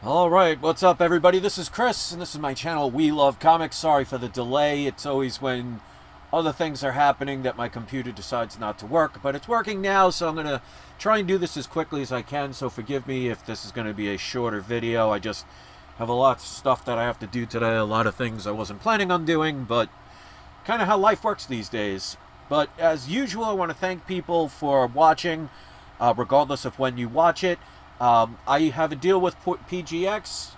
Alright, what's up everybody? This is Chris, and this is my channel, We Love Comics. Sorry for the delay. It's always when other things are happening that my computer decides not to work. But it's working now, so I'm going to try and do this as quickly as I can. So forgive me if this is going to be a shorter video. I just have a lot of stuff that I have to do today. A lot of things I wasn't planning on doing, but kind of how life works these days. But as usual, I want to thank people for watching, regardless of when you watch it. I have a deal with PGX.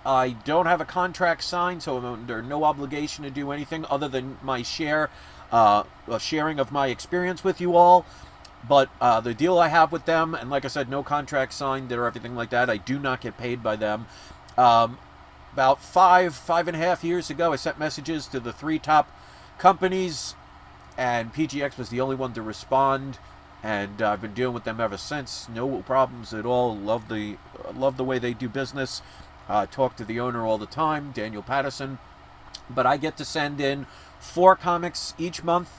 I don't have a contract signed, so I'm under no obligation to do anything other than my sharing of my experience with you all. But the deal I have with them, and like I said, no contract signed or everything like that, I do not get paid by them. About five and a half years ago, I sent messages to the 3 top companies, and PGX was the only one to respond. And I've been dealing with them ever since. No problems at all. Love the way they do business. Talk to the owner all the time, Daniel Patterson. But I get to send in 4 comics each month,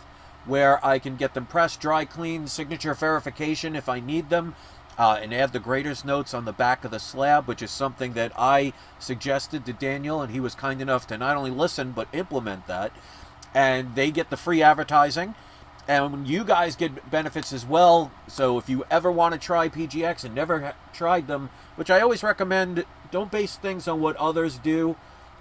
where I can get them pressed, dry cleaned, signature verification if I need them, and add the graders notes on the back of the slab, which is something that I suggested to Daniel, and he was kind enough to not only listen but implement that. And they get the free advertising. And you guys get benefits as well. So if you ever want to try PGX and never tried them, which I always recommend, don't base things on what others do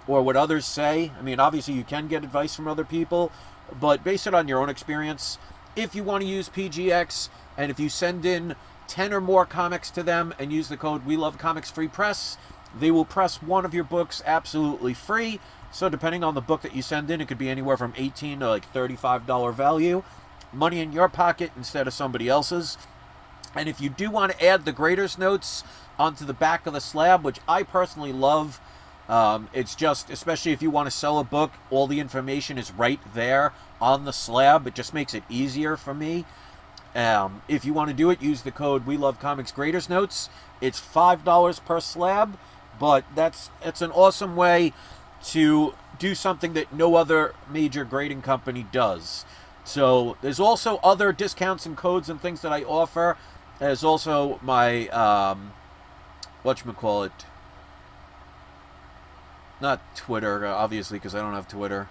or what others say. I mean, obviously you can get advice from other people, but base it on your own experience. If you want to use PGX, and if you send in 10 or more comics to them and use the code We Love Comics Free Press, they will press one of your books absolutely free. So depending on the book that you send in, it could be anywhere from $18 to like $35 value. Money in your pocket instead of somebody else's. And if you do want to add the graders notes onto the back of the slab, which I personally love, it's just, especially if you want to sell a book, all the information is right there on the slab. It just makes it easier for me. If you want to do it, use the code We Love Comics Graders Notes. It's $5 per slab, but it's an awesome way to do something that no other major grading company does. So there's also other discounts and codes and things that I offer. There's also my, whatchamacallit, not Twitter, obviously, because I don't have Twitter.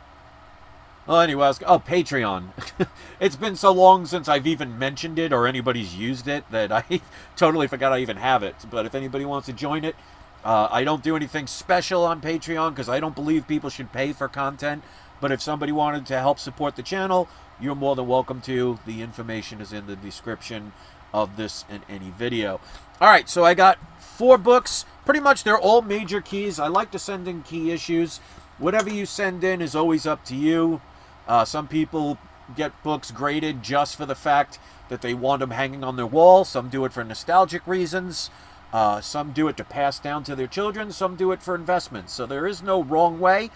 Well, anyway, Patreon. It's been so long since I've even mentioned it or anybody's used it that I totally forgot I even have it. But if anybody wants to join it, I don't do anything special on Patreon because I don't believe people should pay for content. But if somebody wanted to help support the channel, you're more than welcome to. The information is in the description of this and any video. Alright, so I got 4 books. Pretty much they're all major keys. I like to send in key issues. Whatever you send in is always up to you. Some people get books graded just for the fact that they want them hanging on their wall. Some do it for nostalgic reasons. Some do it to pass down to their children. Some do it for investments. So there is no wrong way.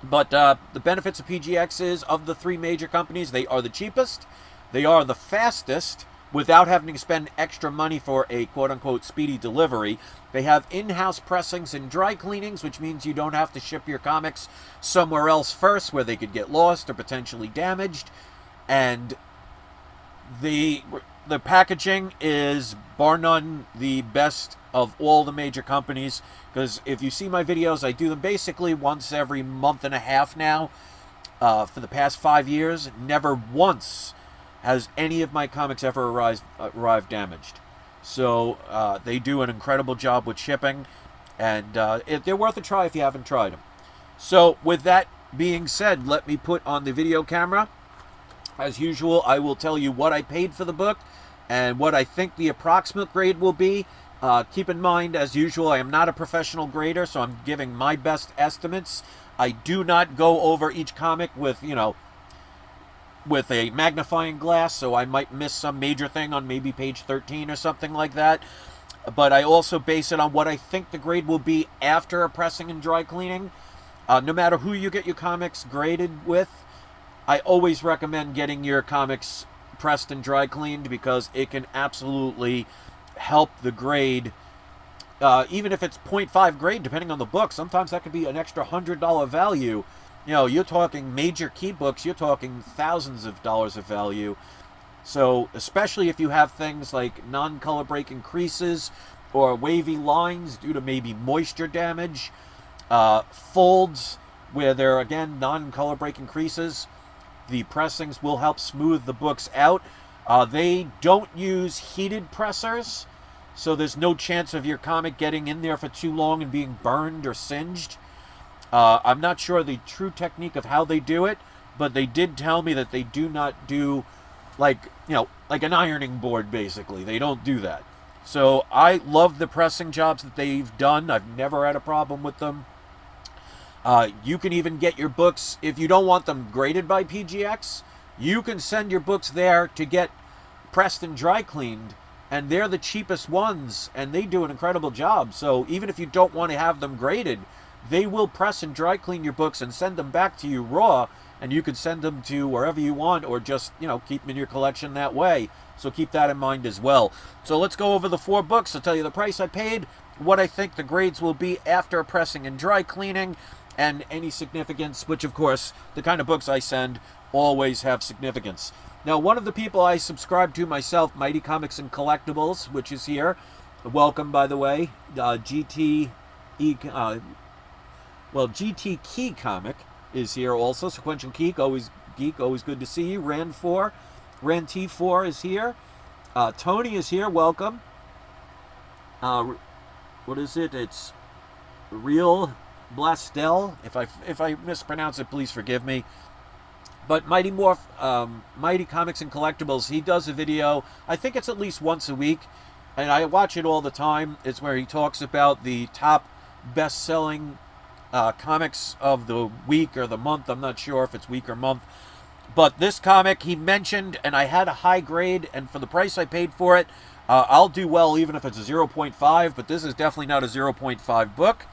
But the benefits of PGX is, of the 3 major companies, they are the cheapest, they are the fastest, without having to spend extra money for a quote-unquote speedy delivery. They have in-house pressings and dry cleanings, which means you don't have to ship your comics somewhere else first where they could get lost or potentially damaged. And the packaging is, bar none, the best of all the major companies, because if you see my videos, I do them basically once every month and a half now, for the past 5 years. Never once has any of my comics ever arrived damaged. So they do an incredible job with shipping, and they're worth a try if you haven't tried them. So with that being said, let me put on the video camera. As usual, I will tell you what I paid for the book and what I think the approximate grade will be. Keep in mind, as usual, I am not a professional grader, so I'm giving my best estimates. I do not go over each comic with, with a magnifying glass, so I might miss some major thing on maybe page 13 or something like that. But I also base it on what I think the grade will be after a pressing and dry cleaning. No matter who you get your comics graded with, I always recommend getting your comics pressed and dry cleaned, because it can absolutely help the grade. Even if it's 0.5 grade, depending on the book, sometimes that could be an extra $100 value. You're talking major key books, you're talking thousands of dollars of value. So especially if you have things like non-color breaking creases, or wavy lines due to maybe moisture damage, folds where there are, again, non-color breaking creases. The pressings will help smooth the books out. They don't use heated pressers, so there's no chance of your comic getting in there for too long and being burned or singed. I'm not sure the true technique of how they do it, but they did tell me that they do not do like an ironing board, basically. They don't do that. So I love the pressing jobs that they've done. I've never had a problem with them. You can even get your books, if you don't want them graded by PGX, you can send your books there to get pressed and dry cleaned, and they're the cheapest ones, and they do an incredible job. So even if you don't want to have them graded, they will press and dry clean your books and send them back to you raw, and you can send them to wherever you want, or just, keep them in your collection that way. So keep that in mind as well. So let's go over the 4 books. I'll tell you the price I paid, what I think the grades will be after pressing and dry cleaning, and any significance, which of course, the kind of books I send always have significance. Now, one of the people I subscribe to myself, Mighty Comics and Collectibles, which is here. Welcome, by the way. GT Key Comic is here also. Sequential Geek, always good to see you. Ran T4 is here. Tony is here. Welcome. What is it? It's Real Blastel. If I mispronounce it, please forgive me. But Mighty Comics and Collectibles, he does a video, I think it's at least once a week, and I watch it all the time. It's where he talks about the top best-selling comics of the week or the month. I'm not sure if it's week or month. But this comic he mentioned, and I had a high grade, and for the price I paid for it, I'll do well even if it's a 0.5, but this is definitely not a 0.5 book.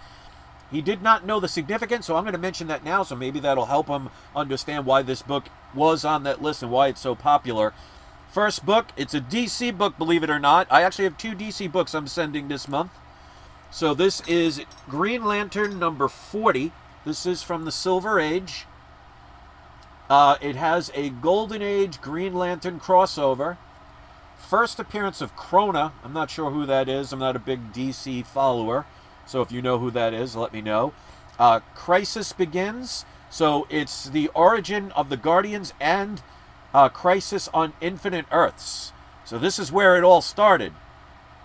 He did not know the significance, so I'm going to mention that now, so maybe that'll help him understand why this book was on that list and why it's so popular. First book, it's a DC book, believe it or not. I actually have 2 DC books I'm sending this month. So this is Green Lantern number 40. This is from the Silver Age. It has a Golden Age Green Lantern crossover. First appearance of Krona. I'm not sure who that is. I'm not a big DC follower. So if you know who that is, let me know. Crisis Begins. So it's the origin of the Guardians and Crisis on Infinite Earths. So this is where it all started.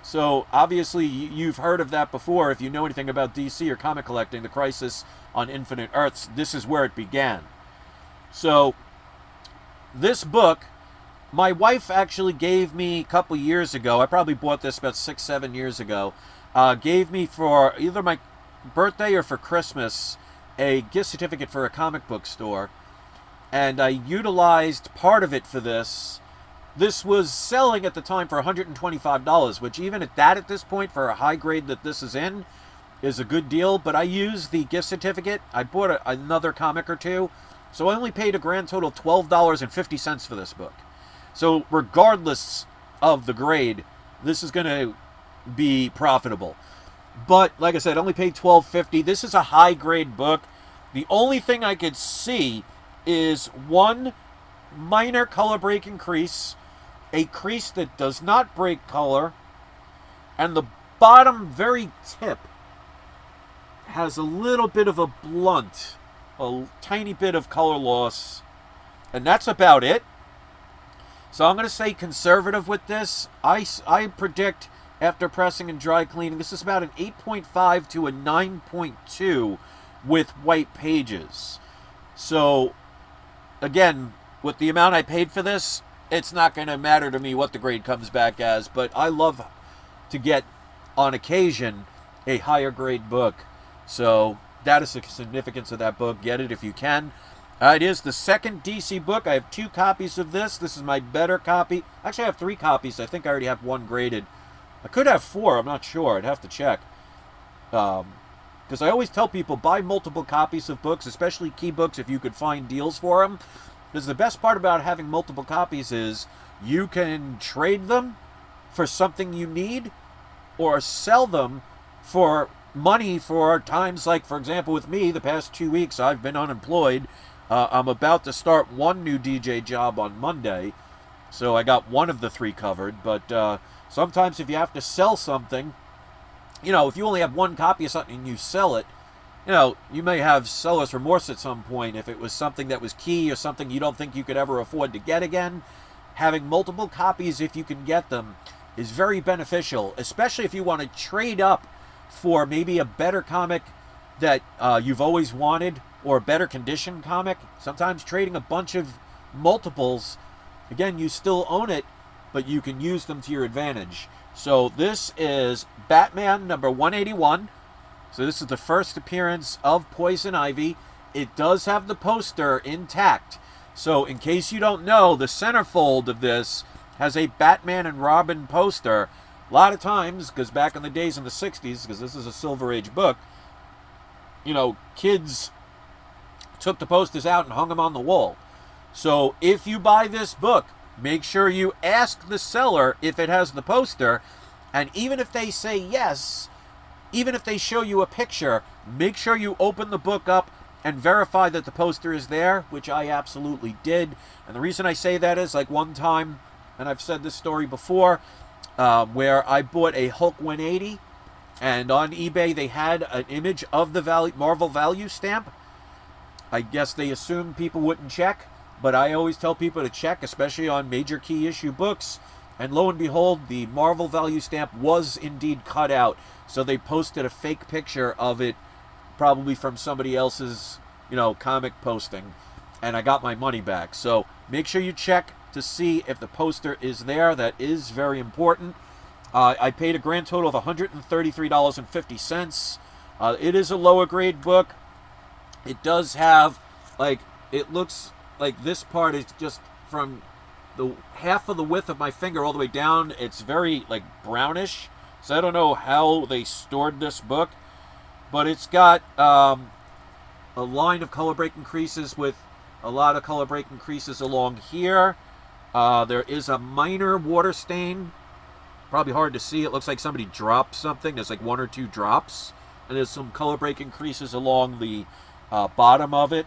So obviously you've heard of that before. If you know anything about DC or comic collecting, the Crisis on Infinite Earths, this is where it began. So this book, my wife actually gave me a couple years ago. I probably bought this about 6-7 years ago. Gave me for either my birthday or for Christmas a gift certificate for a comic book store, and I utilized part of it for this. This was selling at the time for $125, which even at this point, for a high grade that this is in, is a good deal. But I used the gift certificate. I bought another comic or 2, so I only paid a grand total of $12.50 for this book. So regardless of the grade, this is going to be profitable. But like I said, only paid $12.50. This is a high grade book. The only thing I could see is one minor color breaking crease, a crease that does not break color, and the bottom very tip has a little bit of a blunt, a tiny bit of color loss, and that's about it. So I'm going to say conservative with this. I predict, after pressing and dry cleaning, this is about an 8.5 to a 9.2 with white pages. So, again, with the amount I paid for this, it's not going to matter to me what the grade comes back as, but I love to get, on occasion, a higher grade book. So, that is the significance of that book. Get it if you can. It is the second DC book. I have 2 copies of this. This is my better copy. Actually, I have 3 copies. I think I already have 1 graded. I could have 4. I'm not sure. I'd have to check. Because I always tell people, buy multiple copies of books, especially key books, if you could find deals for them. Because the best part about having multiple copies is you can trade them for something you need, or sell them for money for times like, for example, with me, the past 2 weeks I've been unemployed. I'm about to start 1 new DJ job on Monday, so I got 1 of the 3 covered. But sometimes if you have to sell something if you only have one copy of something and you sell it, you may have seller's remorse at some point if it was something that was key or something you don't think you could ever afford to get again. Having multiple copies, if you can get them, is very beneficial, especially if you want to trade up for maybe a better comic that you've always wanted, or a better condition comic. Sometimes trading a bunch of multiples, again, you still own it, but you can use them to your advantage. So this is Batman number 181. So this is the first appearance of Poison Ivy. It does have the poster intact. So in case you don't know, the centerfold of this has a Batman and Robin poster. A lot of times, because back in the days in the 60s, because this is a Silver Age book, kids took the posters out and hung them on the wall. So if you buy this book, make sure you ask the seller if it has the poster. And even if they say yes, even if they show you a picture, make sure you open the book up and verify that the poster is there, which I absolutely did. And the reason I say that is, like, one time, and I've said this story before, where I bought a Hulk 180, and on eBay they had an image of the Marvel value stamp. I guess they assumed people wouldn't check, but I always tell people to check, especially on major key issue books. And lo and behold, the Marvel value stamp was indeed cut out. So they posted a fake picture of it, probably from somebody else's, comic posting. And I got my money back. So make sure you check to see if the poster is there. That is very important. I paid a grand total of $133.50. It is a lower grade book. It does have, it looks like this part is just from the half of the width of my finger all the way down. It's very, brownish. So I don't know how they stored this book. But it's got a line of color breaking creases with a lot of color breaking creases along here. There is a minor water stain. Probably hard to see. It looks like somebody dropped something. There's like one or two drops. And there's some color breaking creases along the bottom of it.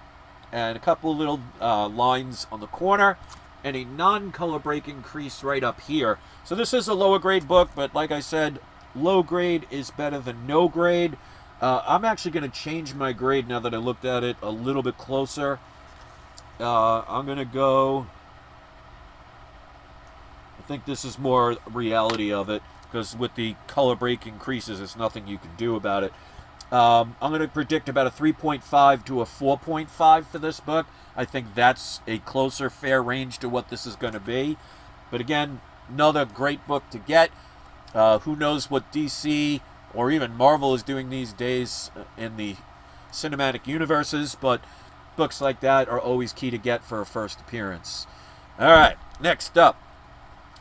And a couple of little lines on the corner. And a non-color breaking crease right up here. So this is a lower grade book, but like I said, low grade is better than no grade. I'm actually going to change my grade now that I looked at it a little bit closer. I'm going to go... I think this is more reality of it, because with the color breaking creases, there's nothing you can do about it. I'm going to predict about a 3.5 to a 4.5 for this book. I think that's a closer, fair range to what this is going to be. But again, another great book to get. Who knows what DC or even Marvel is doing these days in the cinematic universes, but books like that are always key to get for a first appearance. All right, next up.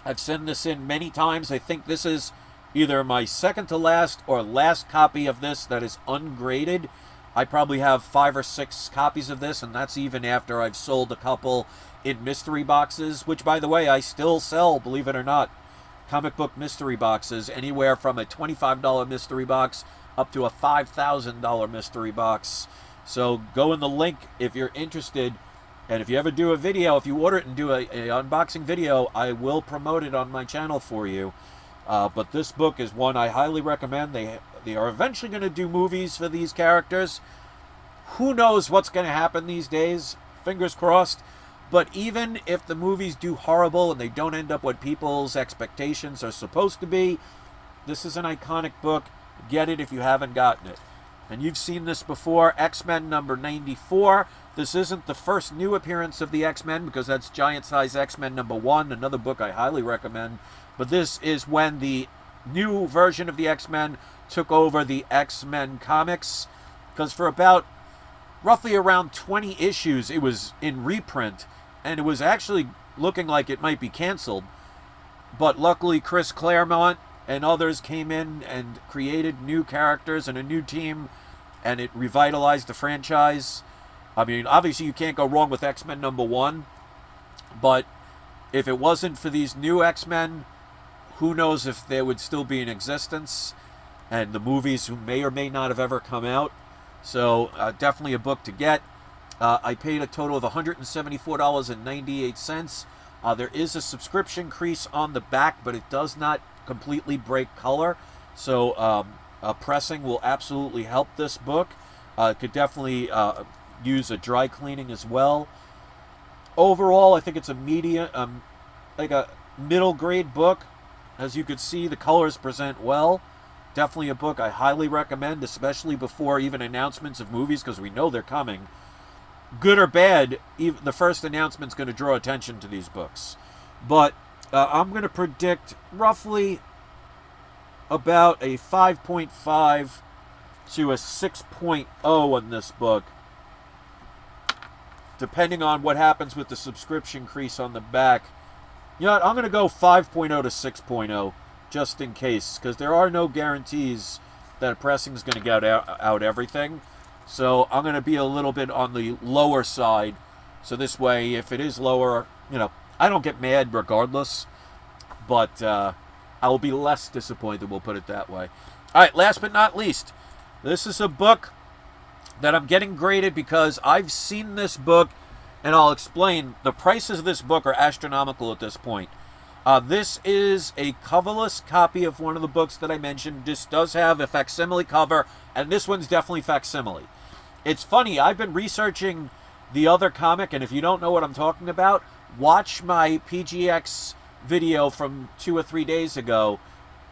I've sent this in many times. I think this is either my second to last or last copy of this that is ungraded. I probably have 5 or 6 copies of this, and that's even after I've sold a couple in mystery boxes, which, by the way, I still sell, believe it or not. Comic book mystery boxes, anywhere from a $25 mystery box up to a $5,000 mystery box. So go in the link if you're interested. And if you ever do a video, if you order it and do a unboxing video, I will promote it on my channel for you. But this book is one I highly recommend. They are eventually going to do movies for these characters. Who knows what's going to happen these days? Fingers crossed. But even if the movies do horrible and they don't end up what people's expectations are supposed to be, this is an iconic book. Get it if you haven't gotten it. And you've seen this before, X-Men number 94. This isn't the first new appearance of the X-Men, because that's Giant Size X-Men number 1, another book I highly recommend. But this is when the new version of the X-Men took over the X-Men comics, because for about roughly around 20 issues it was in reprint, and it was actually looking like it might be canceled. But luckily Chris Claremont and others came in and created new characters and a new team, and it revitalized the franchise. I mean, obviously you can't go wrong with X-Men number 1, but if it wasn't for these new X-Men, who knows if they would still be in existence, and the movies who may or may not have ever come out. So definitely a book to get. I paid a total of $174.98. There is a subscription crease on the back, but it does not completely break color. So pressing will absolutely help this book. It could definitely use a dry cleaning as well. Overall, I think it's a medium, like a middle grade book. As you could see, the colors present well. Definitely a book I highly recommend, especially before even announcements of movies, because we know they're coming. Good or bad, even the first announcement's going to draw attention to these books. But I'm going to predict roughly about a 5.5 to a 6.0 on this book, depending on what happens with the subscription crease on the back. You know what, I'm going to go 5.0 to 6.0, just in case, because there are no guarantees that pressing is going to get out everything. So I'm going to be a little bit on the lower side. So this way, if it is lower, you know, I don't get mad regardless. But I will be less disappointed, we'll put it that way. All right, last but not least, this is a book that I'm getting graded because I've seen this book, and I'll explain. The prices of this book are astronomical at this point. This is a coverless copy of one of the books that I mentioned. This does have a facsimile cover, and this one's definitely facsimile. It's funny, I've been researching the other comic, and if you don't know what I'm talking about, watch my PGX video from 2 or 3 days ago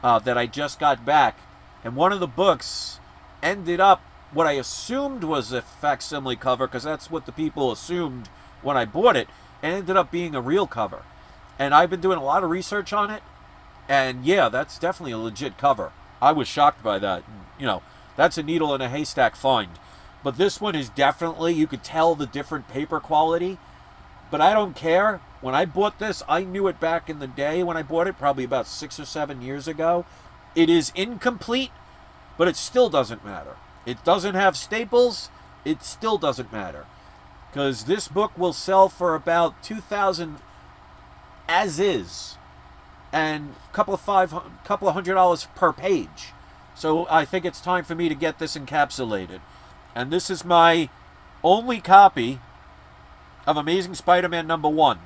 that I just got back. And one of the books ended up what I assumed was a facsimile cover, because that's what the people assumed when I bought it, and ended up being a real cover. And I've been doing a lot of research on it, and yeah, that's definitely a legit cover. I was shocked by that. You know, that's a needle in a haystack find. But this one is definitely, you could tell the different paper quality. But I don't care. When I bought this, I knew it back in the day when I bought it, probably about 6 or 7 years ago. It is incomplete, but it still doesn't matter. It doesn't have staples. It still doesn't matter. Because this book will sell for about $2,000 as is, and a couple of $100 per page. So I think it's time for me to get this encapsulated. And this is my only copy of Amazing Spider-Man #1.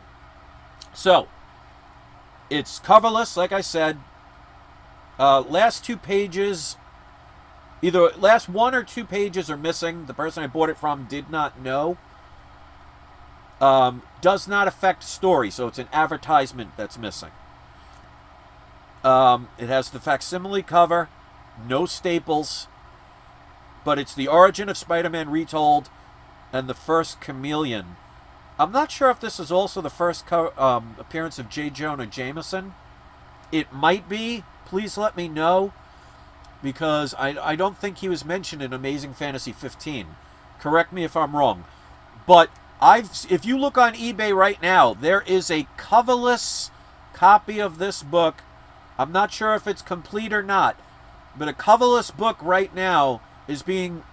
So, it's coverless, like I said. Last 2 pages, either last 1 or 2 pages are missing. The person I bought it from did not know. Does not affect story, so it's an advertisement that's missing. It has the facsimile cover, no staples, but it's the origin of Spider-Man retold and the first chameleon. I'm not sure if this is also the first appearance of J. Jonah Jameson. It might be. Please let me know, because I don't think he was mentioned in Amazing Fantasy 15. Correct me if I'm wrong. But if you look on eBay right now, there is a coverless copy of this book. I'm not sure if it's complete or not, but a coverless book right now is being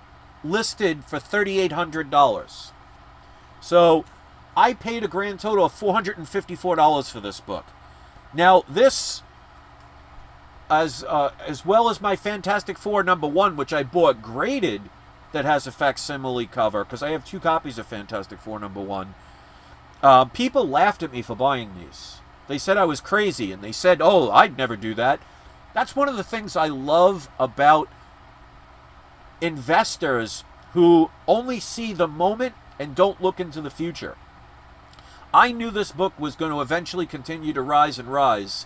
listed for $3,800. So I paid a grand total of $454 for this book. Now this, as well as my Fantastic Four #1, which I bought graded, that has a facsimile cover, because I have 2 copies of Fantastic Four #1. People laughed at me for buying these. They said I was crazy, and they said, oh, I'd never do that. That's one of the things I love about investors who only see the moment and don't look into the future. I knew this book was going to eventually continue to rise and rise.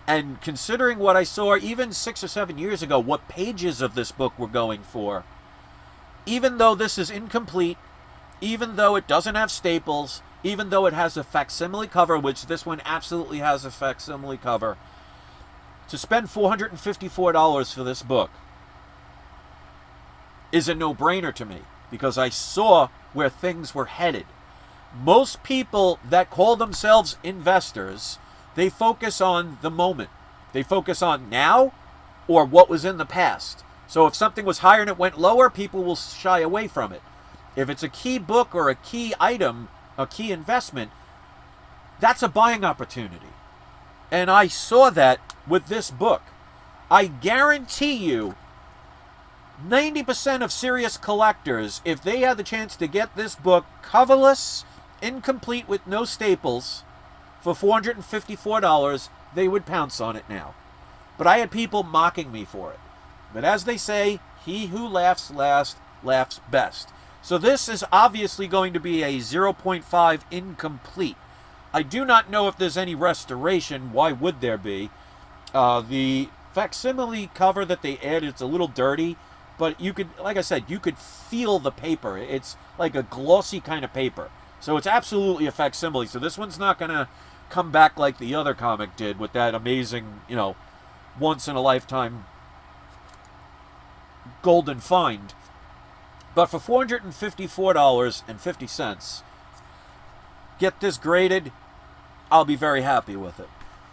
And considering what I saw even 6 or 7 years ago, what pages of this book were going for, even though this is incomplete, even though it doesn't have staples, even though it has a facsimile cover, which this one absolutely has a facsimile cover, to spend $454 for this book is a no-brainer to me, because I saw where things were headed. Most people that call themselves investors, they focus on the moment. They focus on now or what was in the past. So if something was higher and it went lower, people will shy away from it. If it's a key book or a key item, a key investment, that's a buying opportunity. And I saw that with this book. I guarantee you, 90% of serious collectors, if they had the chance to get this book coverless, incomplete with no staples, for $454, they would pounce on it now. But I had people mocking me for it. But as they say, he who laughs last laughs best. So this is obviously going to be a 0.5 incomplete. I do not know if there's any restoration. Why would there be? The facsimile cover that they added, it's a little dirty, but you could, like I said, you could feel the paper. It's like a glossy kind of paper. So it's absolutely a facsimile. So this one's not going to come back like the other comic did with that amazing, once in a lifetime golden find. But for $454.50, get this graded, I'll be very happy with it.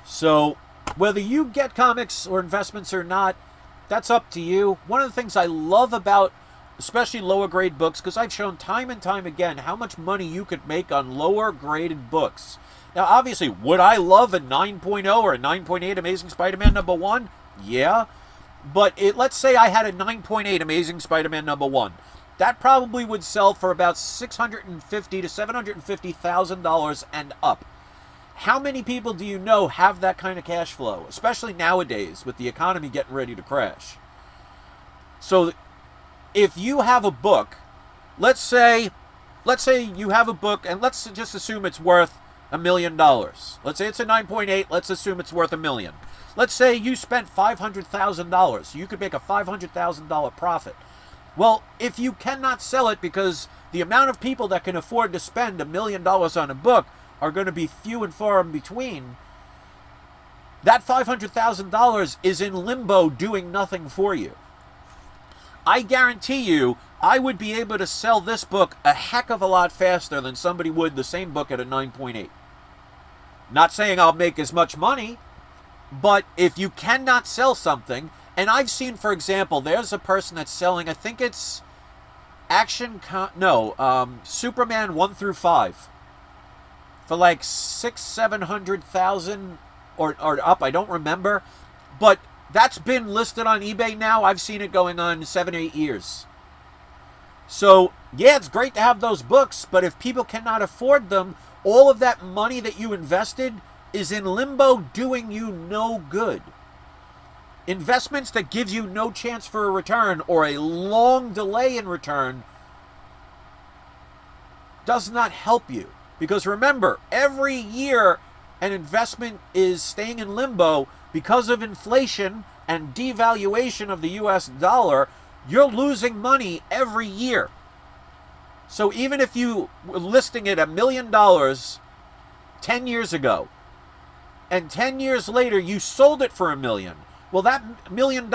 So whether you get comics or investments or not, that's up to you. One of the things I love about especially lower grade books, because I've shown time and time again how much money you could make on lower graded books. Now, obviously, would I love a 9.0 or a 9.8 Amazing Spider-Man #1? Yeah. But let's say I had a 9.8 Amazing Spider-Man #1. That probably would sell for about $650,000 to $750,000 and up. How many people do you know have that kind of cash flow, especially nowadays with the economy getting ready to crash? So if you have a book, let's say you have a book, and let's just assume it's worth $1 million. Let's say it's a 9.8. Let's assume it's worth $1 million. Let's say you spent $500,000. You could make a $500,000 profit. Well, if you cannot sell it because the amount of people that can afford to spend $1 million on a book are going to be few and far in between, that $500,000 is in limbo doing nothing for you. I guarantee you, I would be able to sell this book a heck of a lot faster than somebody would the same book at a 9.8. Not saying I'll make as much money, but if you cannot sell something, and I've seen, for example, there's a person that's selling, I think it's Superman 1 through 5 for like 600,000-700,000 or up, I don't remember, but that's been listed on eBay now. I've seen it going on 7-8 years. So, yeah, it's great to have those books, but if people cannot afford them, all of that money that you invested is in limbo doing you no good. Investments that give you no chance for a return or a long delay in return does not help you. Because remember, every year an investment is staying in limbo because of inflation and devaluation of the US dollar. You're losing money every year. So even if you were listing it $1 million 10 years ago, and 10 years later you sold it for $1 million, well, that $1 million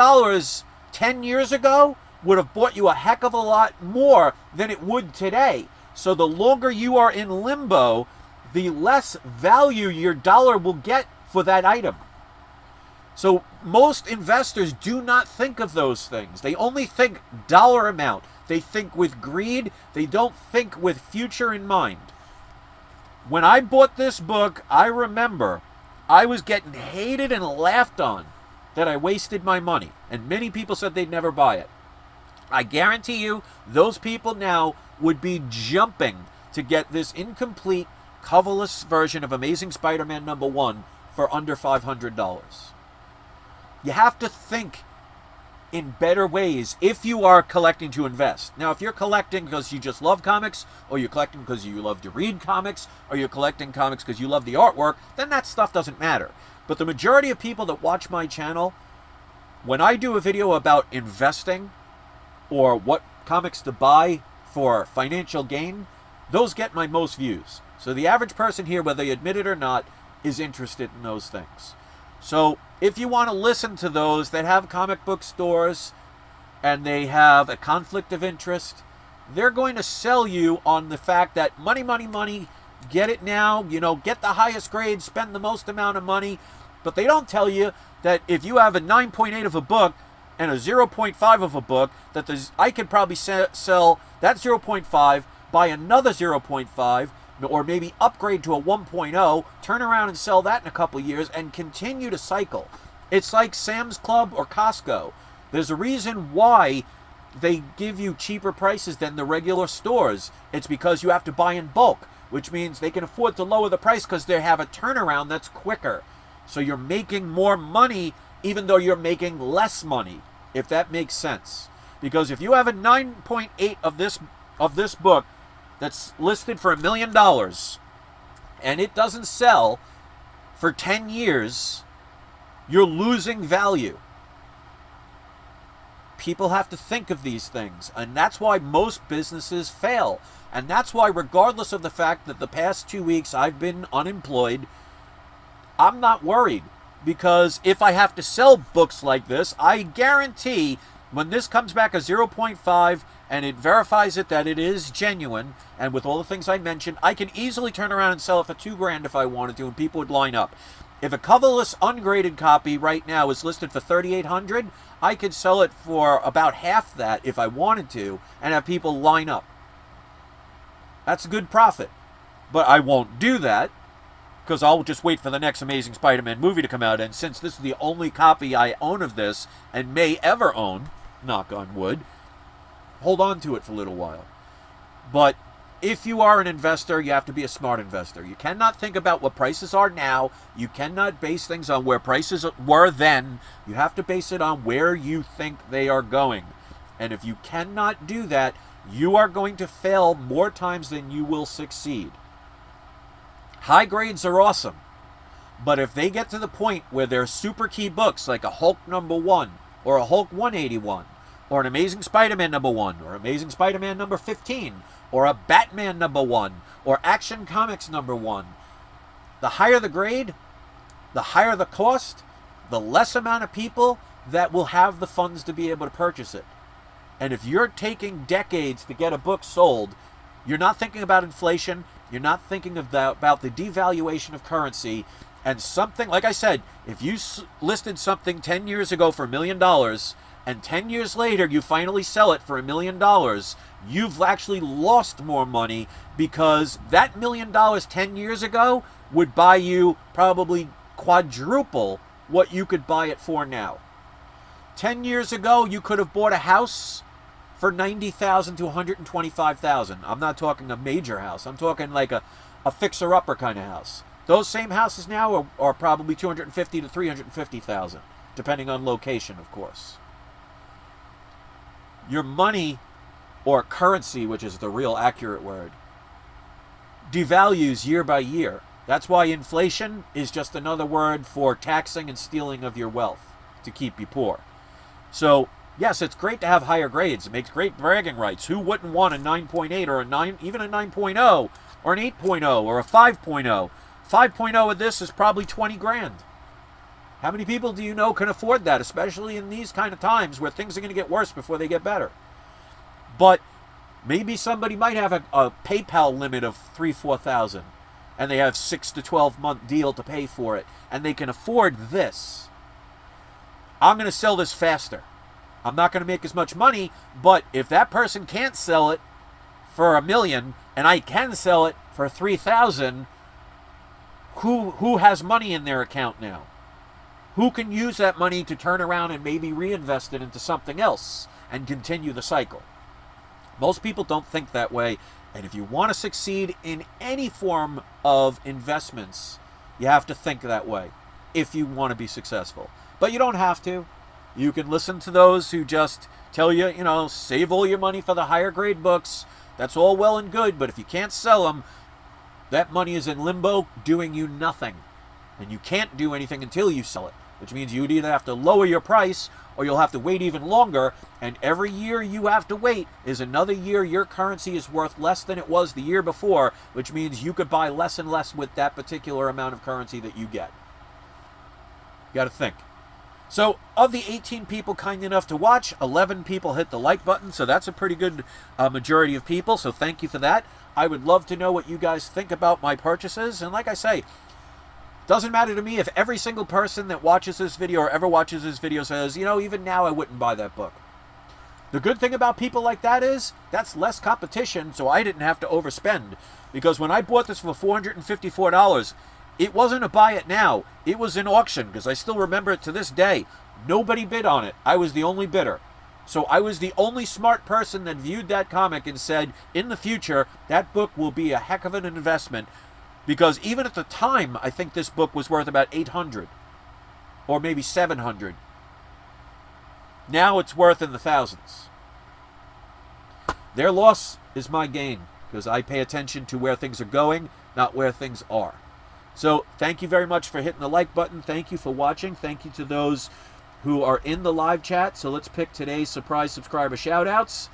10 years ago would have bought you a heck of a lot more than it would today. So the longer you are in limbo, the less value your dollar will get for that item. So most investors do not think of those things. They only think dollar amount. They think with greed. They don't think with future in mind. When I bought this book, I remember I was getting hated and laughed on that I wasted my money. And many people said they'd never buy it. I guarantee you, those people now would be jumping to get this incomplete, coverless version of Amazing Spider-Man #1 for under $500. You have to think in better ways if you are collecting to invest. Now, if you're collecting because you just love comics, or you're collecting because you love to read comics, or you're collecting comics because you love the artwork, then that stuff doesn't matter. But the majority of people that watch my channel, when I do a video about investing or what comics to buy for financial gain, those get my most views. So the average person here, whether they admit it or not, is interested in those things. So if you want to listen to those that have comic book stores and they have a conflict of interest, they're going to sell you on the fact that money, money, money, get it now, get the highest grade, spend the most amount of money. But they don't tell you that if you have a 9.8 of a book and a 0.5 of a book, that I could probably sell that 0.5, buy another 0.5, or maybe upgrade to a 1.0, turn around and sell that in a couple of years, and continue to cycle. It's like Sam's Club or Costco. There's a reason why they give you cheaper prices than the regular stores. It's because you have to buy in bulk, which means they can afford to lower the price because they have a turnaround that's quicker. So you're making more money even though you're making less money if that makes sense. Because if you have a 9.8 of this book that's listed for $1 million and it doesn't sell for 10 years, you're losing value. People have to think of these things, and that's why most businesses fail. And that's why, regardless of the fact that the past 2 weeks I've been unemployed, I'm not worried. Because if I have to sell books like this, I guarantee when this comes back a 0.5 and it verifies it that it is genuine, and with all the things I mentioned, I can easily turn around and sell it for $2,000 if I wanted to, and people would line up. If a coverless ungraded copy right now is listed for $3,800, I could sell it for about half that if I wanted to, and have people line up. That's a good profit. But I won't do that, because I'll just wait for the next Amazing Spider-Man movie to come out, and since this is the only copy I own of this, and may ever own, knock on wood, hold on to it for a little while. But if you are an investor, you have to be a smart investor. You cannot think about what prices are now. You cannot base things on where prices were then. You have to base it on where you think they are going. And if you cannot do that, you are going to fail more times than you will succeed. High grades are awesome. But if they get to the point where they're super key books like a Hulk #1 or a Hulk 181 or an Amazing Spider-Man #1 or Amazing Spider-Man #15 or a Batman #1 or Action Comics #1, the higher the grade, the higher the cost, the less amount of people that will have the funds to be able to purchase it. And if you're taking decades to get a book sold, you're not thinking about inflation, you're not thinking about the devaluation of currency, and something, like I said, if you listed something 10 years ago for $1 million, and 10 years later you finally sell it for $1 million, you've actually lost more money, because that $1 million 10 years ago would buy you probably quadruple what you could buy it for now. 10 years ago, you could have bought a house for $90,000 to $125,000. I'm not talking a major house. I'm talking like a fixer-upper kind of house. Those same houses now are probably $250,000 to $350,000, depending on location, of course. Your money, or currency, which is the real accurate word, devalues year by year. That's why inflation is just another word for taxing and stealing of your wealth to keep you poor. So, yes, it's great to have higher grades. It makes great bragging rights. Who wouldn't want a 9.8 or a 9, even a 9.0 or an 8.0 or a 5.0? 5.0 of this is probably $20,000. How many people do you know can afford that, especially in these kind of times where things are going to get worse before they get better? But maybe somebody might have a PayPal limit of $3,000-4,000, and they have 6 to 12 month deal to pay for it, and they can afford this. I'm going to sell this faster. I'm not going to make as much money, but if that person can't sell it for $1 million and I can sell it for $3,000, who has money in their account now? Who can use that money to turn around and maybe reinvest it into something else and continue the cycle? Most people don't think that way, and if you want to succeed in any form of investments, you have to think that way if you want to be successful. But you don't have to. You can listen to those who just tell you, save all your money for the higher grade books. That's all well and good, but if you can't sell them, that money is in limbo doing you nothing. And you can't do anything until you sell it, which means you'd either have to lower your price or you'll have to wait even longer. And every year you have to wait is another year your currency is worth less than it was the year before, which means you could buy less and less with that particular amount of currency that you get. You got to think. So, of the 18 people kind enough to watch, 11 people hit the like button, so that's a pretty good majority of people, so thank you for that. I would love to know what you guys think about my purchases, and like I say, doesn't matter to me if every single person that watches this video or ever watches this video says, even now I wouldn't buy that book. The good thing about people like that is, that's less competition, so I didn't have to overspend, because when I bought this for $454, it wasn't a buy it now. It was an auction, because I still remember it to this day. Nobody bid on it. I was the only bidder. So I was the only smart person that viewed that comic and said, in the future, that book will be a heck of an investment. Because even at the time, I think this book was worth about $800. Or maybe $700. Now it's worth in the thousands. Their loss is my gain, because I pay attention to where things are going, not where things are. So thank you very much for hitting the like button. Thank you for watching. Thank you to those who are in the live chat. So let's pick today's surprise subscriber shout-outs.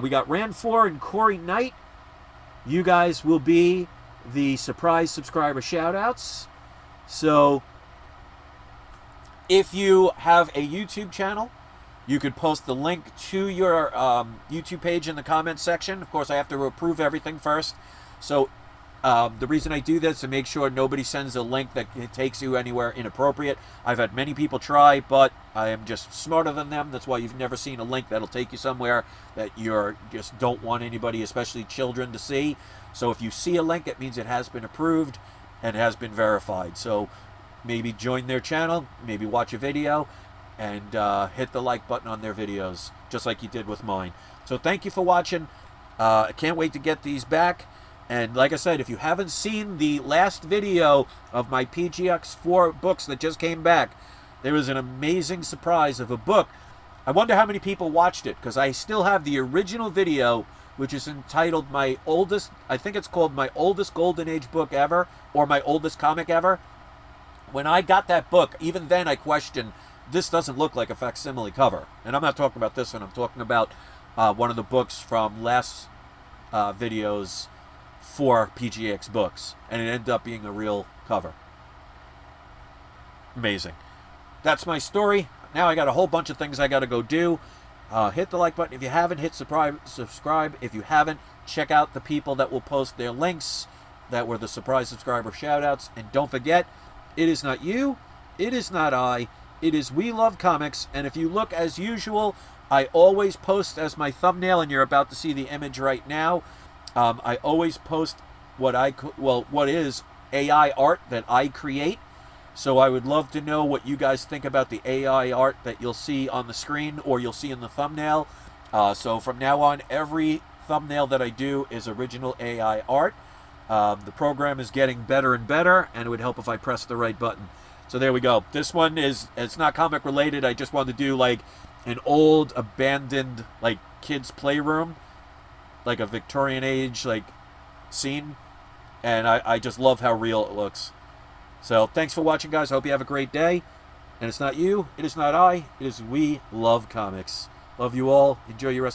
We got Rand4 and Corey Knight. You guys will be the surprise subscriber shout-outs. So if you have a YouTube channel, you could post the link to your YouTube page in the comments section. Of course, I have to approve everything first. So the reason I do this is to make sure nobody sends a link that takes you anywhere inappropriate. I've had many people try, but I am just smarter than them. That's why you've never seen a link that'll take you somewhere that you just don't want anybody, especially children, to see. So if you see a link, it means it has been approved and has been verified. So maybe join their channel, maybe watch a video, and hit the like button on their videos, just like you did with mine. So thank you for watching. I can't wait to get these back. And like I said, if you haven't seen the last video of my PGX4 books that just came back, there was an amazing surprise of a book. I wonder how many people watched it, because I still have the original video, which is entitled My Oldest, I think it's called My Oldest Golden Age Book Ever, or My Oldest Comic Ever. When I got that book, even then I questioned, this doesn't look like a facsimile cover. And I'm not talking about this one, I'm talking about one of the books from last videos for PGX books, and it ended up being a real cover. Amazing. That's my story. Now I got a whole bunch of things I got to go do. Hit the like button if you haven't. Hit subscribe if you haven't. Check out the people that will post their links that were the surprise subscriber shoutouts. And don't forget, it is not you, it is not I, it is We Love Comics. And if you look as usual, I always post as my thumbnail, and you're about to see the image right now. I always post what is AI art that I create. So I would love to know what you guys think about the AI art that you'll see on the screen or you'll see in the thumbnail. So from now on, every thumbnail that I do is original AI art. The program is getting better and better, and it would help if I press the right button. So there we go. This one it's not comic related. I just wanted to do like an old abandoned like kids playroom, like a Victorian age like scene, and I just love how real it looks. So thanks for watching, guys. I hope you have a great day. And it's not you, it is not I, it is We Love Comics. Love you all. Enjoy your rest of the